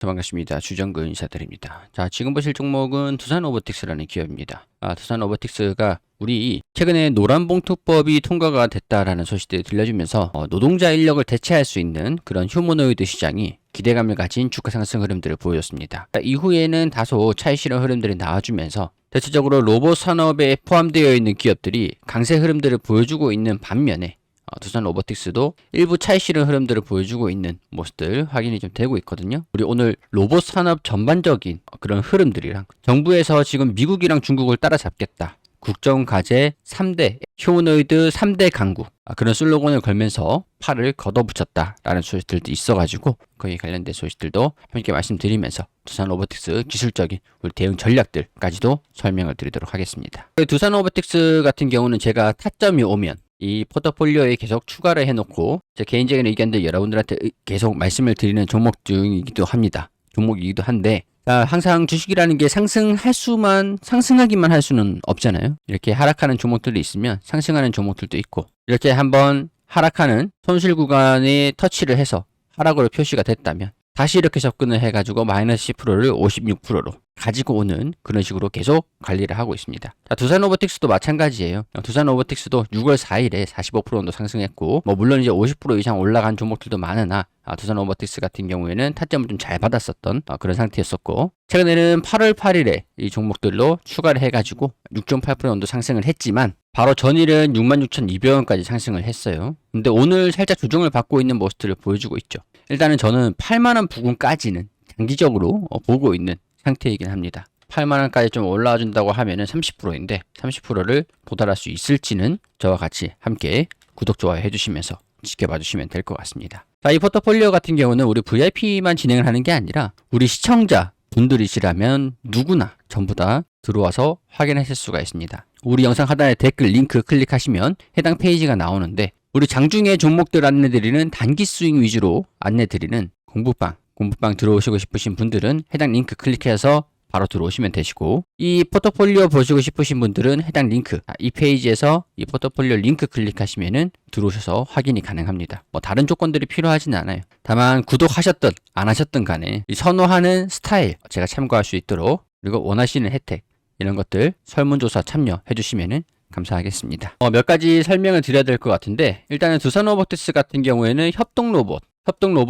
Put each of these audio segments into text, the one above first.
반갑습니다. 주정근 인사드립니다. 자, 지금 보실 종목은 두산로보틱스라는 기업입니다. 두산로보틱스가 우리 최근에 노란봉투법이 통과가 됐다라는 소식들이 들려주면서 노동자 인력을 대체할 수 있는 그런 휴머노이드 시장이 기대감을 가진 주가 상승 흐름들을 보여줬습니다. 이후에는 다소 차익 실현 흐름들이 나와주면서 대체적으로 로봇 산업에 포함되어 있는 기업들이 강세 흐름들을 보여주고 있는 반면에 두산로보틱스도 일부 차익 실현 흐름들을 보여주고 있는 모습들 확인이 좀 되고 있거든요. 우리 오늘 로봇 산업 전반적인 그런 흐름들이랑 정부에서 지금 미국이랑 중국을 따라잡겠다. 국정과제 3대, 휴머노이드 3대 강국 그런 슬로건을 걸면서 팔을 걷어붙였다라는 소식들도 있어가지고 거기에 관련된 소식들도 함께 말씀드리면서 두산로보틱스 기술적인 우리 대응 전략들까지도 설명을 드리도록 하겠습니다. 두산로보틱스 같은 경우는 제가 타점이 오면 이 포트폴리오에 계속 추가를 해놓고 제 개인적인 의견들 여러분들한테 계속 말씀을 드리는 종목이기도 합니다. 종목이기도 한데 항상 주식이라는 게 상승하기만 할 수는 없잖아요. 이렇게 하락하는 종목들이 있으면 상승하는 종목들도 있고 이렇게 한번 하락하는 손실 구간에 터치를 해서 하락으로 표시가 됐다면 다시 이렇게 접근을 해가지고 마이너스 10%를 56%로 가지고 오는 그런 식으로 계속 관리를 하고 있습니다. 두산로보틱스도 마찬가지예요. 두산로보틱스도 6월 4일에 45% 정도 상승했고 물론 이제 50% 이상 올라간 종목들도 많으나 두산로보틱스 같은 경우에는 타점을 좀 잘 받았었던 그런 상태였었고 최근에는 8월 8일에 이 종목들로 추가를 해가지고 6.8% 정도 상승을 했지만 바로 전일은 66,200원까지 상승을 했어요. 근데 오늘 살짝 조정을 받고 있는 모습들을 보여주고 있죠. 일단은 저는 8만원 부근까지는 장기적으로 보고 있는 상태이긴 합니다. 8만원까지 좀 올라와 준다고 하면은 30%인데 30%를 도달할 수 있을지는 저와 같이 함께 구독, 좋아요 해주시면서 지켜봐 주시면 될 것 같습니다. 이 포트폴리오 같은 경우는 우리 VIP만 진행을 하는 게 아니라 우리 시청자 분들이시라면 누구나 전부 다 들어와서 확인하실 수가 있습니다. 우리 영상 하단에 댓글 링크 클릭하시면 해당 페이지가 나오는데 우리 장중에 종목들 안내드리는 단기 스윙 위주로 안내드리는 공부방 들어오시고 싶으신 분들은 해당 링크 클릭해서 바로 들어오시면 되시고 이 포트폴리오 보시고 싶으신 분들은 해당 링크 이 페이지에서 이 포트폴리오 링크 클릭하시면은 들어오셔서 확인이 가능합니다. 다른 조건들이 필요하진 않아요. 다만 구독하셨든 안 하셨든 간에 이 선호하는 스타일 제가 참고할 수 있도록 그리고 원하시는 혜택 이런 것들 설문조사 참여해 주시면은 감사하겠습니다. 몇 가지 설명을 드려야 될 것 같은데 일단은 두산로보틱스 같은 경우에는 협동 로봇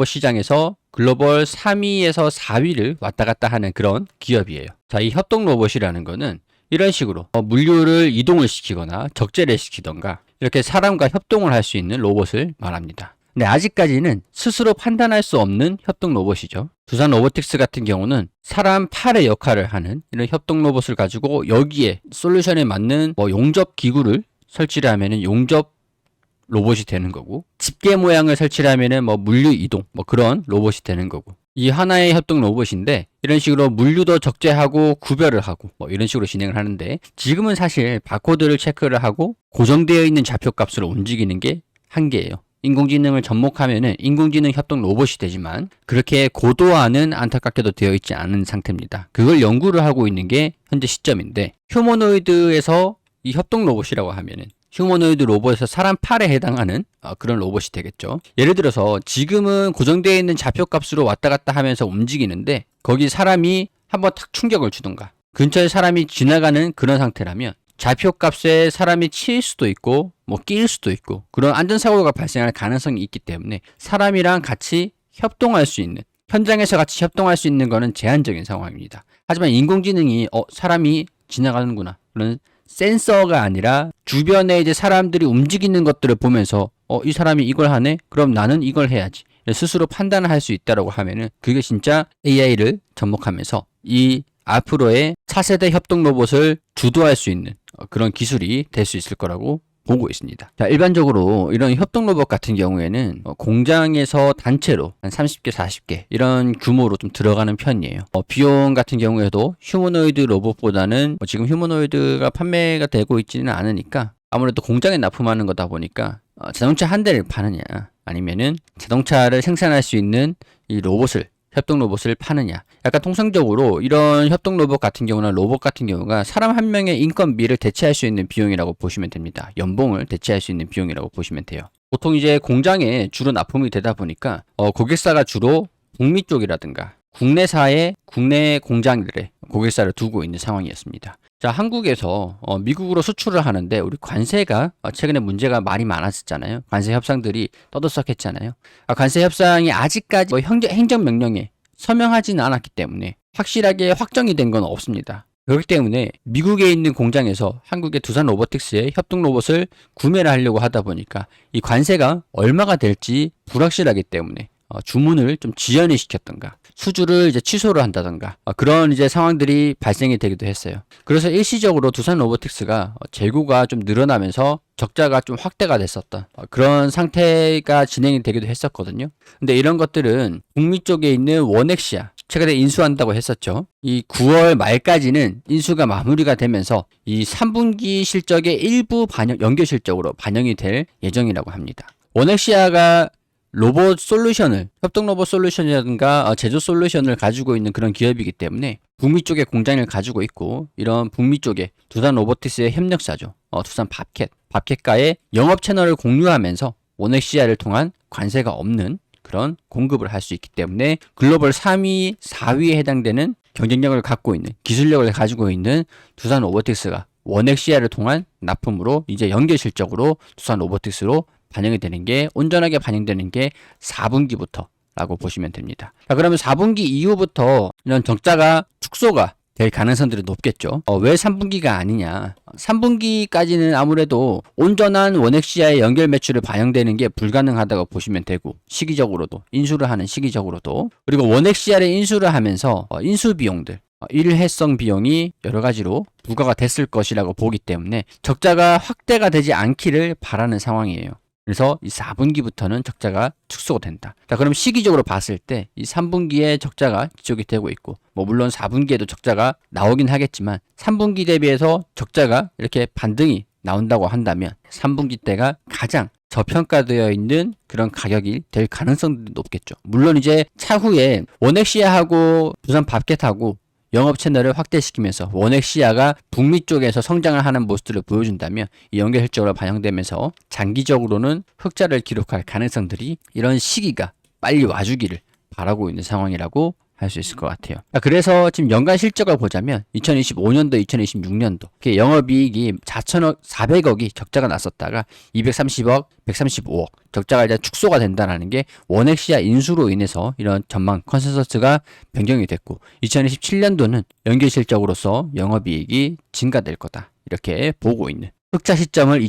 시장에서 글로벌 3위에서 4위를 왔다 갔다 하는 그런 기업이에요. 이 협동 로봇이라는 거는 이런 식으로 물류를 이동을 시키거나 적재를 시키던가 이렇게 사람과 협동을 할 수 있는 로봇을 말합니다. 근데 아직까지는 스스로 판단할 수 없는 협동 로봇이죠. 두산로보틱스 같은 경우는 사람 팔의 역할을 하는 이런 협동 로봇을 가지고 여기에 솔루션에 맞는 용접 기구를 설치를 하면은 용접 로봇이 되는 거고 집게 모양을 설치를 하면은 물류 이동 그런 로봇이 되는 거고 이 하나의 협동 로봇인데 이런 식으로 물류도 적재하고 구별을 하고 이런 식으로 진행을 하는데 지금은 사실 바코드를 체크를 하고 고정되어 있는 좌표값으로 움직이는 게 한계예요. 인공지능을 접목하면은 인공지능 협동 로봇이 되지만 그렇게 고도화는 안타깝게도 되어 있지 않은 상태입니다. 그걸 연구를 하고 있는 게 현재 시점인데 휴머노이드에서 이 협동 로봇이라고 하면은 휴머노이드 로봇에서 사람 팔에 해당하는 그런 로봇이 되겠죠. 예를 들어서 지금은 고정되어 있는 좌표값으로 왔다 갔다 하면서 움직이는데 거기 사람이 한번 탁 충격을 주던가 근처에 사람이 지나가는 그런 상태라면 좌표값에 사람이 치일 수도 있고 끼일 수도 있고 그런 안전사고가 발생할 가능성이 있기 때문에 사람이랑 같이 협동할 수 있는 현장에서 같이 협동할 수 있는 거는 제한적인 상황입니다. 하지만 인공지능이 사람이 지나가는구나 그런 센서가 아니라 주변에 이제 사람들이 움직이는 것들을 보면서 이 사람이 이걸 하네? 그럼 나는 이걸 해야지. 스스로 판단을 할 수 있다라고 하면은 그게 진짜 AI를 접목하면서 이 앞으로의 차세대 협동 로봇을 주도할 수 있는 그런 기술이 될 수 있을 거라고 보고 있습니다. 일반적으로 이런 협동 로봇 같은 경우에는 공장에서 단체로 한 30개, 40개 이런 규모로 좀 들어가는 편이에요. 비용 같은 경우에도 휴머노이드 로봇보다는 지금 휴머노이드가 판매가 되고 있지는 않으니까 아무래도 공장에 납품하는 거다 보니까 자동차 한 대를 파느냐 아니면은 자동차를 생산할 수 있는 이 로봇을 협동 로봇을 파느냐. 약간 통상적으로 이런 협동 로봇 같은 경우나 로봇 같은 경우가 사람 한 명의 인건비를 대체할 수 있는 비용이라고 보시면 됩니다. 연봉을 대체할 수 있는 비용이라고 보시면 돼요. 보통 이제 공장에 주로 납품이 되다 보니까 고객사가 주로 북미 쪽이라든가 국내사의 국내 공장들에 고객사를 두고 있는 상황이었습니다. 자, 한국에서 미국으로 수출을 하는데 우리 관세가 최근에 문제가 많이 많았었잖아요. 관세 협상들이 떠들썩했잖아요. 관세 협상이 아직까지 행정명령에 서명하지는 않았기 때문에 확실하게 확정이 된 건 없습니다. 그렇기 때문에 미국에 있는 공장에서 한국의 두산 로보틱스의 협동 로봇을 구매를 하려고 하다 보니까 이 관세가 얼마가 될지 불확실하기 때문에 주문을 좀 지연을 시켰던가 수주를 이제 취소를 한다던가 그런 이제 상황들이 발생이 되기도 했어요. 그래서 일시적으로 두산 로보틱스가 재고가 좀 늘어나면서 적자가 좀 확대가 됐었던 그런 상태가 진행이 되기도 했었거든요. 근데 이런 것들은 북미 쪽에 있는 원엑시아 최근에 인수한다고 했었죠. 이 9월 말까지는 인수가 마무리가 되면서 이 3분기 실적의 일부 연결 실적으로 반영이 될 예정이라고 합니다. 원엑시아가 로봇 솔루션을, 협동 로봇 솔루션이라든가 제조 솔루션을 가지고 있는 그런 기업이기 때문에 북미 쪽에 공장을 가지고 있고 이런 북미 쪽에 두산 로보틱스의 협력사죠. 두산 밥캣과의 영업 채널을 공유하면서 원엑시아를 통한 관세가 없는 그런 공급을 할 수 있기 때문에 글로벌 3위, 4위에 해당되는 경쟁력을 갖고 있는 기술력을 가지고 있는 두산 로보틱스가 원엑시아를 통한 납품으로 이제 연계 실적으로 두산 로보틱스로 반영이 되는 게 온전하게 반영되는 게 4분기부터 라고 보시면 됩니다. 자, 그러면 4분기 이후부터 이런 적자가 축소가 될 가능성들이 높겠죠. 왜 3분기가 아니냐? 3분기까지는 아무래도 온전한 원엑시아의 연결 매출을 반영되는 게 불가능하다고 보시면 되고 시기적으로도 인수를 하는 시기적으로도 그리고 원엑시아를 인수를 하면서 인수 비용들 일회성 비용이 여러 가지로 부과가 됐을 것이라고 보기 때문에 적자가 확대가 되지 않기를 바라는 상황이에요. 그래서 이 4분기부터는 적자가 축소가 된다. 자, 그럼 시기적으로 봤을 때 이 3분기에 적자가 지속이 되고 있고 물론 4분기에도 적자가 나오긴 하겠지만 3분기 대비해서 적자가 이렇게 반등이 나온다고 한다면 3분기 때가 가장 저평가되어 있는 그런 가격이 될 가능성도 높겠죠. 물론 이제 차후에 원엑시아하고 두산 밥캣하고 영업 채널을 확대시키면서 원엑시아가 북미 쪽에서 성장을 하는 모습들을 보여준다면 이 연결 실적으로 반영되면서 장기적으로는 흑자를 기록할 가능성들이 이런 시기가 빨리 와주기를 바라고 있는 상황이라고 할 수 있을 것 같아요. 그래서 지금 연간 실적을 보자면 2025년도, 2026년도 영업이익이 4,400억이 적자가 났었다가 230억, 135억 적자가 이제 축소가 된다는 게 원엑시아 인수로 인해서 이런 전망 컨센서스가 변경이 됐고 2027년도는 연결 실적으로서 영업이익이 증가될 거다 이렇게 보고 있는 흑자 시점을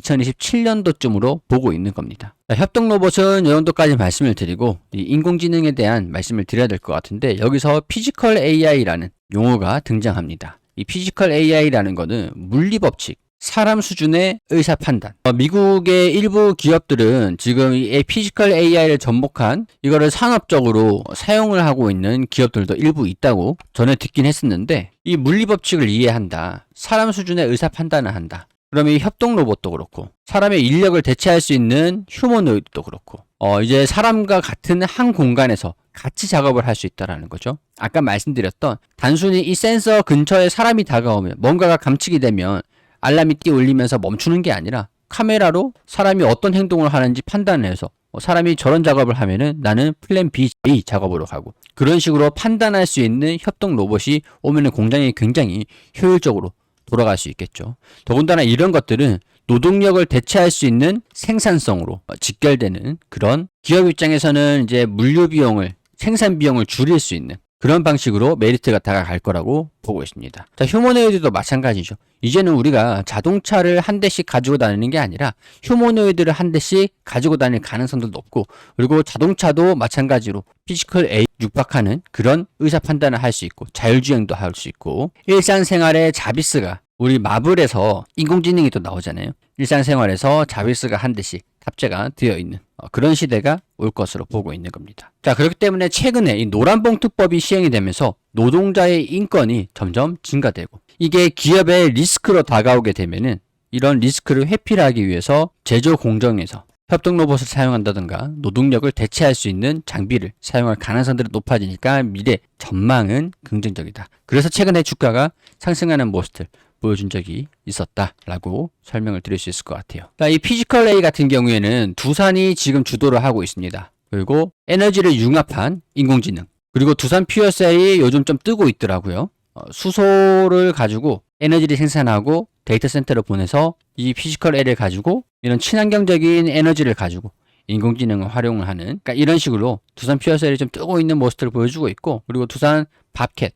2027년도쯤으로 보고 있는 겁니다. 협동 로봇은 이 정도까지 말씀을 드리고 이 인공지능에 대한 말씀을 드려야 될 것 같은데 여기서 피지컬 AI라는 용어가 등장합니다. 이 피지컬 AI라는 거는 물리법칙, 사람 수준의 의사 판단. 미국의 일부 기업들은 지금 이 피지컬 AI를 접목한 이거를 산업적으로 사용을 하고 있는 기업들도 일부 있다고 전에 듣긴 했었는데 이 물리법칙을 이해한다. 사람 수준의 의사 판단을 한다. 그러면 이 협동 로봇도 그렇고 사람의 인력을 대체할 수 있는 휴머노이드도 그렇고 이제 사람과 같은 한 공간에서 같이 작업을 할 수 있다라는 거죠. 아까 말씀드렸던 단순히 이 센서 근처에 사람이 다가오면 뭔가가 감지게 되면 알람이 띠 울리면서 멈추는 게 아니라 카메라로 사람이 어떤 행동을 하는지 판단을 해서 사람이 저런 작업을 하면은 나는 플랜 B 작업으로 가고 그런 식으로 판단할 수 있는 협동 로봇이 오면은 공장이 굉장히 효율적으로 돌아갈 수 있겠죠. 더군다나 이런 것들은 노동력을 대체할 수 있는 생산성으로 직결되는 그런 기업 입장에서는 이제 물류 비용을 생산 비용을 줄일 수 있는 그런 방식으로 메리트가 다가갈 거라고 보고 있습니다. 자, 휴머노이드도 마찬가지죠. 이제는 우리가 자동차를 한 대씩 가지고 다니는 게 아니라 휴머노이드를 한 대씩 가지고 다닐 가능성도 높고 그리고 자동차도 마찬가지로 피지컬 AI 육박하는 그런 의사 판단을 할 수 있고 자율주행도 할 수 있고 일상생활에 자비스가 우리 마블에서 인공지능이 또 나오잖아요. 일상생활에서 자비스가 한 대씩 탑재가 되어 있는 그런 시대가 올 것으로 보고 있는 겁니다. 자, 그렇기 때문에 최근에 이 노란봉투법이 시행이 되면서 노동자의 인권이 점점 증가되고 이게 기업의 리스크로 다가오게 되면은 이런 리스크를 회피를 하기 위해서 제조 공정에서 협동 로봇을 사용한다든가 노동력을 대체할 수 있는 장비를 사용할 가능성들이 높아지니까 미래 전망은 긍정적이다. 그래서 최근에 주가가 상승하는 모습들 보여준 적이 있었다라고 설명을 드릴 수 있을 것 같아요. 이 피지컬 AI 같은 경우에는 두산이 지금 주도를 하고 있습니다. 그리고 에너지를 융합한 인공지능, 그리고 두산 퓨어셀이 요즘 좀 뜨고 있더라고요. 수소를 가지고 에너지를 생산하고 데이터 센터로 보내서 이 피지컬 L을 가지고 이런 친환경적인 에너지를 가지고 인공지능을 활용을 하는, 그러니까 이런 식으로 두산 퓨어셀이 좀 뜨고 있는 모습들을 보여주고 있고, 그리고 두산 밥캣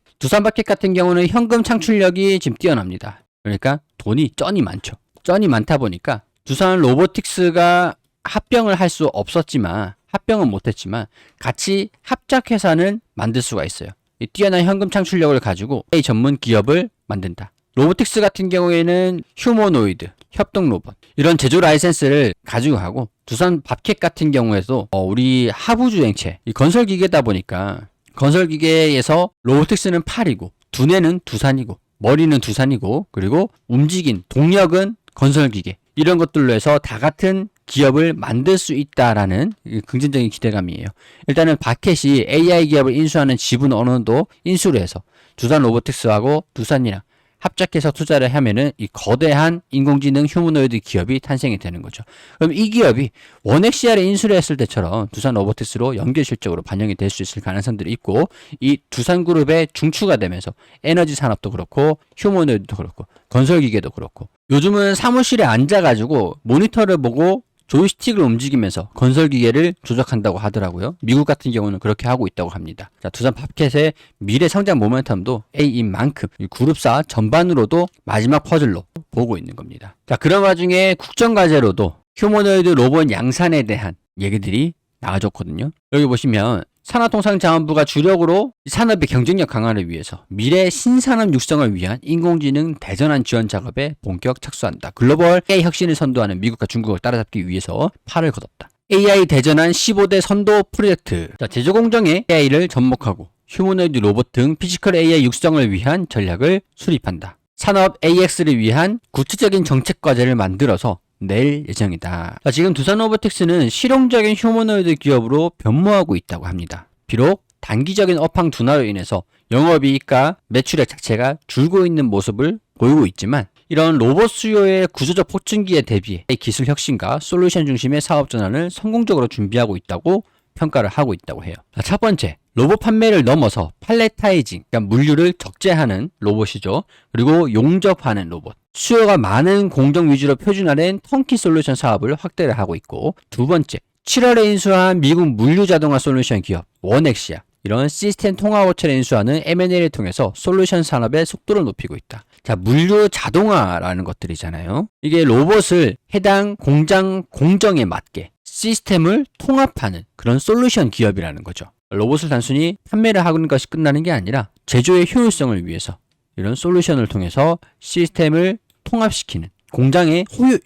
같은 경우는 현금 창출력이 지금 뛰어납니다. 그러니까 돈이 쩐이 많죠. 쩐이 많다 보니까 두산 로보틱스가 합병을 할 수 없었지만, 합병은 못했지만 같이 합작회사는 만들 수가 있어요. 이 뛰어난 현금 창출력을 가지고 AI 전문 기업을 만든다. 로보틱스 같은 경우에는 휴머노이드, 협동 로봇 이런 제조 라이센스를 가지고 하고, 두산 밥캣 같은 경우에도 우리 하부주행체 이 건설기계다 보니까 건설기계에서 로보틱스는 팔이고 두뇌는 두산이고 머리는 두산이고, 그리고 움직인 동력은 건설기계, 이런 것들로 해서 다 같은 기업을 만들 수 있다라는 긍정적인 기대감이에요. 일단은 밥캣이 AI 기업을 인수하는 지분 어느 정도 인수를 해서 두산 로보틱스하고 두산이랑 합작해서 투자를 하면은 이 거대한 인공지능 휴머노이드 기업이 탄생이 되는 거죠. 그럼 이 기업이 원액시아를 인수를 했을 때처럼 두산 로보틱스로 연계 실적으로 반영이 될 수 있을 가능성들이 있고, 이 두산그룹의 중추가 되면서 에너지 산업도 그렇고 휴머노이드도 그렇고 건설기계도 그렇고, 요즘은 사무실에 앉아가지고 모니터를 보고 조이스틱을 움직이면서 건설기계를 조작한다고 하더라고요. 미국 같은 경우는 그렇게 하고 있다고 합니다. 자, 두산 밥캣의 미래 성장 모멘텀도 A인 만큼 이 그룹사 전반으로도 마지막 퍼즐로 보고 있는 겁니다. 자, 그런 와중에 국정과제로도 휴머노이드 로봇 양산에 대한 얘기들이 나와줬거든요. 여기 보시면 산업통상자원부가 주력으로 산업의 경쟁력 강화를 위해서 미래 신산업 육성을 위한 인공지능 대전환 지원 작업에 본격 착수한다. 글로벌 AI 혁신을 선도하는 미국과 중국을 따라잡기 위해서 팔을 걷었다. AI 대전환 15대 선도 프로젝트. 자, 제조 공정에 AI를 접목하고 휴머노이드 로봇 등 피지컬 AI 육성을 위한 전략을 수립한다. 산업 AX를 위한 구체적인 정책 과제를 만들어서 낼 예정이다. 지금 두산 로보틱스는 실용적인 휴머노이드 기업으로 변모하고 있다고 합니다. 비록 단기적인 업황 둔화로 인해서 영업이익과 매출액 자체가 줄고 있는 모습을 보이고 있지만, 이런 로봇 수요의 구조적 폭증기에 대비해 기술 혁신과 솔루션 중심의 사업 전환을 성공적으로 준비하고 있다고 평가를 하고 있다고 해요. 첫 번째, 로봇 판매를 넘어서 팔레타이징, 그러니까 물류를 적재하는 로봇이죠. 그리고 용접하는 로봇. 수요가 많은 공정 위주로 표준화된 턴키 솔루션 사업을 확대를 하고 있고, 두 번째, 7월에 인수한 미국 물류 자동화 솔루션 기업 원엑시아, 이런 시스템 통합업체를 인수하는 M&A를 통해서 솔루션 산업의 속도를 높이고 있다. 자, 물류 자동화라는 것들이잖아요. 이게 로봇을 해당 공장 공정에 맞게 시스템을 통합하는 그런 솔루션 기업이라는 거죠. 로봇을 단순히 판매를 하는 것이 끝나는 게 아니라 제조의 효율성을 위해서 이런 솔루션을 통해서 시스템을 통합시키는, 공장의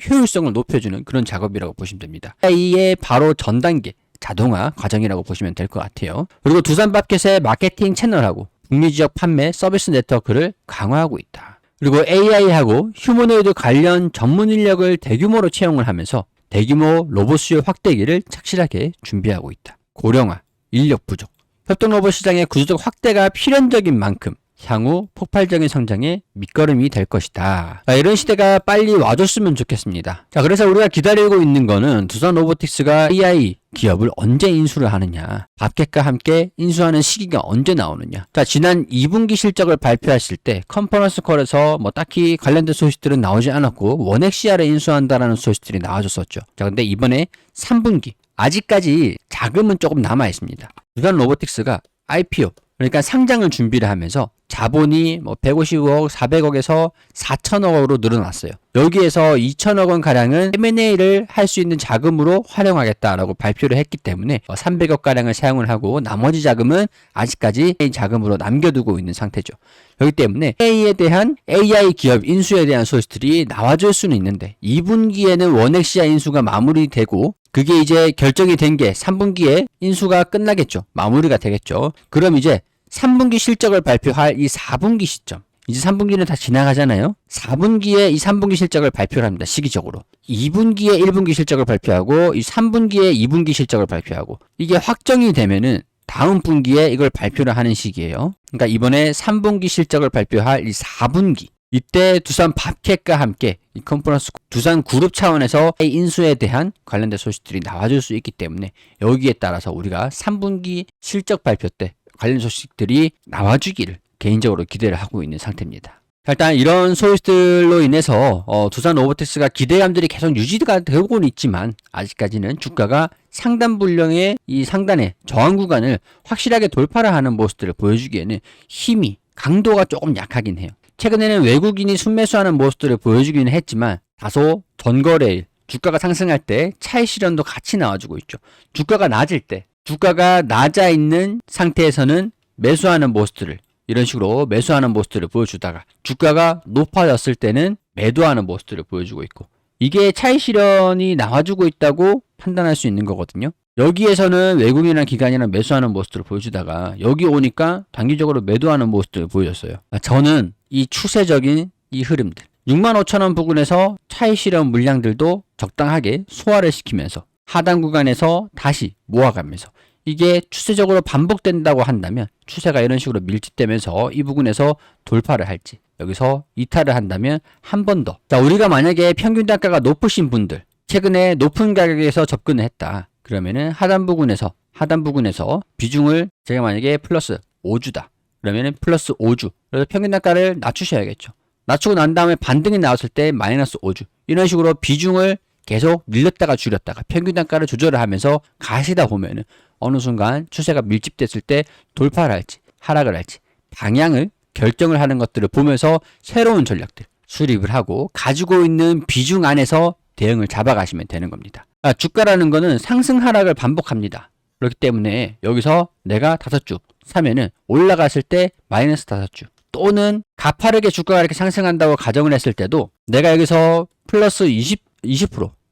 효율성을 높여주는 그런 작업이라고 보시면 됩니다. AI의 바로 전 단계 자동화 과정이라고 보시면 될 것 같아요. 그리고 두산 밥캣의 마케팅 채널하고 북미 지역 판매 서비스 네트워크를 강화하고 있다. 그리고 AI하고 휴머노이드 관련 전문 인력을 대규모로 채용을 하면서 대규모 로봇 수요 확대기를 착실하게 준비하고 있다. 고령화, 인력 부족, 협동 로봇 시장의 구조적 확대가 필연적인 만큼 향후 폭발적인 성장의 밑거름이 될 것이다. 이런 시대가 빨리 와줬으면 좋겠습니다. 자, 그래서 우리가 기다리고 있는 거는 두산 로보틱스가 AI 기업을 언제 인수를 하느냐, 밥캣과 함께 인수하는 시기가 언제 나오느냐. 자, 지난 2분기 실적을 발표하실 때 컨퍼런스 콜에서 딱히 관련된 소식들은 나오지 않았고 원엑시아를 인수한다라는 소식들이 나와줬었죠. 자, 근데 이번에 3분기 아직까지 자금은 조금 남아 있습니다. 두산 로보틱스가 IPO, 그러니까 상장을 준비를 하면서 자본이 150억, 400억에서 4천억으로 늘어났어요. 여기에서 2천억 원 가량은 M&A를 할 수 있는 자금으로 활용하겠다라고 발표를 했기 때문에 300억 가량을 사용을 하고 나머지 자금은 아직까지 자금으로 남겨두고 있는 상태죠. 그렇기 때문에 AI에 대한 AI 기업 인수에 대한 소식들이 나와줄 수는 있는데 2분기에는 원엑시아 인수가 마무리되고 그게 이제 결정이 된 게 3분기에 인수가 끝나겠죠. 마무리가 되겠죠. 그럼 이제 3분기 실적을 발표할 이 4분기 시점, 이제 3분기는 다 지나가잖아요. 4분기에 이 3분기 실적을 발표를 합니다. 시기적으로. 2분기에 1분기 실적을 발표하고 이 3분기에 2분기 실적을 발표하고, 이게 확정이 되면은 다음 분기에 이걸 발표를 하는 시기예요. 그러니까 이번에 3분기 실적을 발표할 이 4분기, 이때 두산 밥캣과 함께 이 컨퍼런스 두산 그룹 차원에서 인수에 대한 관련된 소식들이 나와줄 수 있기 때문에 여기에 따라서 우리가 3분기 실적 발표 때 관련 소식들이 나와주기를 개인적으로 기대를 하고 있는 상태입니다. 일단 이런 소식들로 인해서 두산 로보틱스가 기대감들이 계속 유지가 되고는 있지만 아직까지는 주가가 상단 분량의 이 상단의 저항 구간을 확실하게 돌파를 하는 모습들을 보여주기에는 힘이 강도가 조금 약하긴 해요. 최근에는 외국인이 순매수하는 모습들을 보여주기는 했지만 다소 전거래일 주가가 상승할 때 차익 실현도 같이 나와주고 있죠. 주가가 낮을 때 주가가 낮아 있는 상태에서는 매수하는 모습들을 이런 식으로 매수하는 모습들을 보여주다가 주가가 높아졌을 때는 매도하는 모습들을 보여주고 있고 이게 차익 실현이 나와주고 있다고 판단할 수 있는 거거든요. 여기에서는 외국인이나 기관이랑 매수하는 모습들을 보여주다가 여기 오니까 단기적으로 매도하는 모습들을 보여줬어요. 저는 이 추세적인 이 흐름들 65,000원 부근에서 차익 실현 물량들도 적당하게 소화를 시키면서 하단 구간에서 다시 모아가면서 이게 추세적으로 반복된다고 한다면 추세가 이런 식으로 밀집되면서 이 부분에서 돌파를 할지 여기서 이탈을 한다면 한 번 더. 자, 우리가 만약에 평균 단가가 높으신 분들 최근에 높은 가격에서 접근을 했다. 그러면은 하단 부분에서 비중을 제가 만약에 플러스 5주다. 그러면은 플러스 5주. 그래서 평균 단가를 낮추셔야겠죠. 낮추고 난 다음에 반등이 나왔을 때 마이너스 5주. 이런 식으로 비중을 계속 늘렸다가 줄였다가 평균 단가를 조절을 하면서 가시다 보면은 어느 순간 추세가 밀집됐을 때 돌파를 할지 하락을 할지 방향을 결정을 하는 것들을 보면서 새로운 전략들 수립을 하고 가지고 있는 비중 안에서 대응을 잡아가시면 되는 겁니다. 주가라는 거는 상승 하락을 반복합니다. 그렇기 때문에 여기서 내가 5주 사면은 올라갔을 때 마이너스 5주 또는 가파르게 주가가 이렇게 상승한다고 가정을 했을 때도 내가 여기서 플러스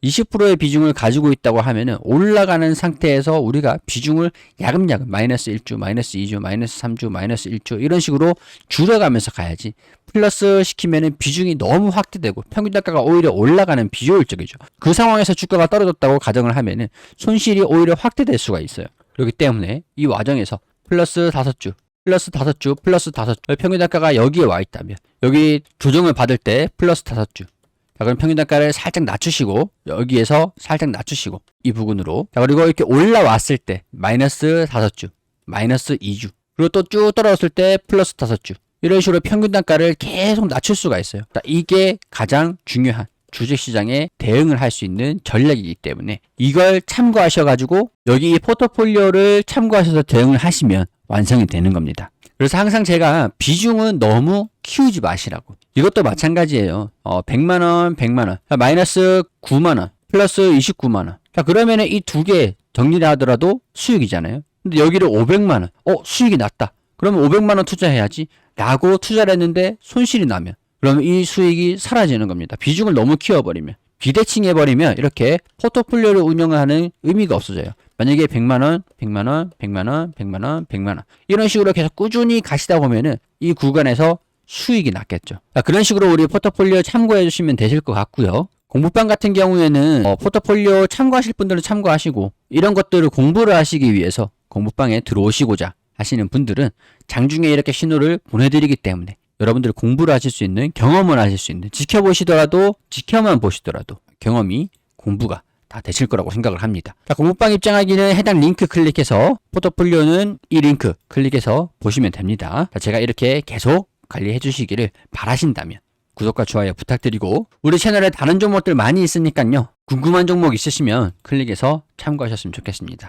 20%의 비중을 가지고 있다고 하면은 올라가는 상태에서 우리가 비중을 야금야금 마이너스 1주, 마이너스 2주, 마이너스 3주, 마이너스 1주 이런 식으로 줄여가면서 가야지 플러스 시키면은 비중이 너무 확대되고 평균 단가가 오히려 올라가는 비효율적이죠. 그 상황에서 주가가 떨어졌다고 가정을 하면은 손실이 오히려 확대될 수가 있어요. 그렇기 때문에 이 과정에서 플러스 5주, 플러스 5주, 플러스 5주 평균 단가가 여기에 와 있다면 여기 조정을 받을 때 플러스 5주 자, 그럼 평균 단가를 살짝 낮추시고 여기에서 살짝 낮추시고 이 부분으로 자, 그리고 이렇게 올라왔을 때 마이너스 5주, 마이너스 2주 그리고 또 쭉 떨어졌을 때 플러스 5주 이런 식으로 평균 단가를 계속 낮출 수가 있어요. 자, 이게 가장 중요한 주식시장에 대응을 할 수 있는 전략이기 때문에 이걸 참고하셔가지고 여기 이 포트폴리오를 참고하셔서 대응을 하시면 완성이 되는 겁니다. 그래서 항상 제가 비중은 너무 키우지 마시라고. 이것도 마찬가지예요. 100만원, 100만원. 마이너스 9만원, 플러스 29만원. 자, 그러면은 이 두 개 정리를 하더라도 수익이잖아요. 근데 여기를 500만원. 수익이 났다. 그러면 500만원 투자해야지. 라고 투자를 했는데 손실이 나면. 그러면 이 수익이 사라지는 겁니다. 비중을 너무 키워버리면. 비대칭 해버리면 이렇게 포트폴리오를 운영하는 의미가 없어져요. 만약에 100만원, 100만원, 100만원, 100만원, 100만원 이런 식으로 계속 꾸준히 가시다 보면은 이 구간에서 수익이 났겠죠. 그런 식으로 우리 포트폴리오 참고해 주시면 되실 것 같고요. 공부방 같은 경우에는 포트폴리오 참고하실 분들은 참고하시고 이런 것들을 공부를 하시기 위해서 공부방에 들어오시고자 하시는 분들은 장중에 이렇게 신호를 보내드리기 때문에 여러분들 공부를 하실 수 있는 경험을 하실 수 있는 지켜만 보시더라도 경험이 공부가 다 되실 거라고 생각을 합니다. 자, 공부방 입장하기는 해당 링크 클릭해서 포트폴리오는 이 링크 클릭해서 보시면 됩니다. 자, 제가 이렇게 계속 관리해 주시기를 바라신다면 구독과 좋아요 부탁드리고 우리 채널에 다른 종목들 많이 있으니까요. 궁금한 종목 있으시면 클릭해서 참고하셨으면 좋겠습니다.